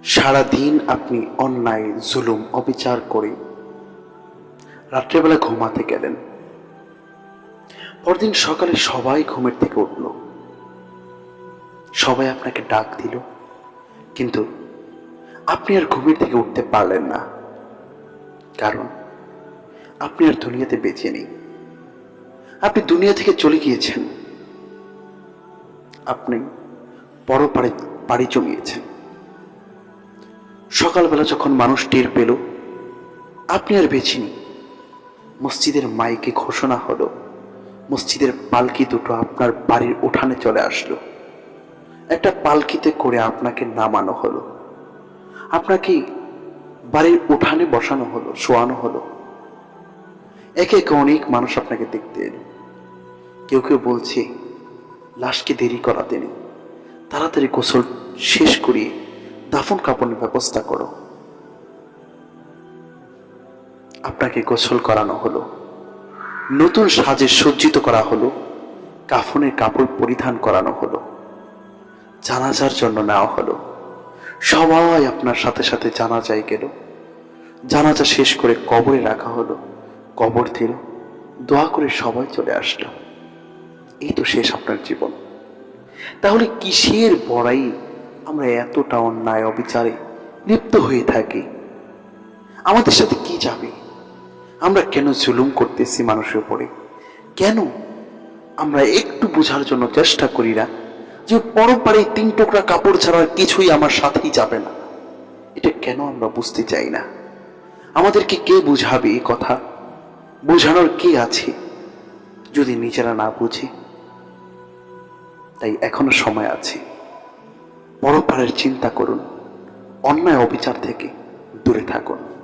সারাদিন আপনি অন্যায়, জুলুম, অবিচার করে রাত্রেবেলা ঘুমাতে গেলেন। পরদিন সকালে সবাই ঘুমের থেকে উঠল, সবাই আপনাকে ডাক দিল, কিন্তু আপনি আর ঘুমের থেকে উঠতে পারলেন না, কারণ আপনি আর দুনিয়াতে বেঁচে নেই। আপনি দুনিয়া থেকে চলে গিয়েছেন, আপনি পরপারে পাড়ি জমিয়েছেন। সকালবেলা যখন মানুষ টের পেল আপনি আর বেঁচে নেই, মসজিদের মাইকে ঘোষণা হলো, মসজিদের পালকি দুটো আপনার বাড়ির উঠানে চলে আসলো। একটা পালকিতে করে আপনাকে নামানো হলো, আপনাকে বাড়ির উঠানে বসানো হলো, শোয়ানো হলো। একে একে অনেক মানুষ আপনাকে দেখতে এলো। কেউ কেউ বলছে লাশকে দেরি করাতে নেই, তাড়াতাড়ি গোসল শেষ করিয়ে দাফন কাফনের ব্যবস্থা করো। আপনাকে গোসল করানো হলো, নতুন সাজে সজ্জিত করা হলো, কাফনের কাপড় পরিধান করানো হলো, জানাজার জন্য নেওয়া হলো। সবাই আপনার সাথে সাথে জানাজায় গেল। জানাজা শেষ করে কবরে রাখা হলো, কবর দিল, দোয়া করে সবাই চলে আসলো। এই তো শেষ আপনার জীবন। তাহলে কিসের বড়াই আমরা এতটা অন্যায় অবিচারে লিপ্ত হয়ে থাকি? আমাদের সাথে কি যাবে? আমরা কেন জুলুম করতেছি মানুষের উপরে? কেন আমরা একটু বোঝার জন্য চেষ্টা করি না যে পরপারে 3 টুকরা কাপড় ছাড়া কিছুই আমার সাথেই যাবে না? এটা কেন আমরা বুঝতে চাই না? আমাদেরকে কে বুঝাবে এই কথা? বোঝানোর কে আছে যদি নিজেরা না বুঝি? তাই এখনো সময় আছে, পরপারের চিন্তা করুন, অন্যায় অবিচার থেকে দূরে থাকুন।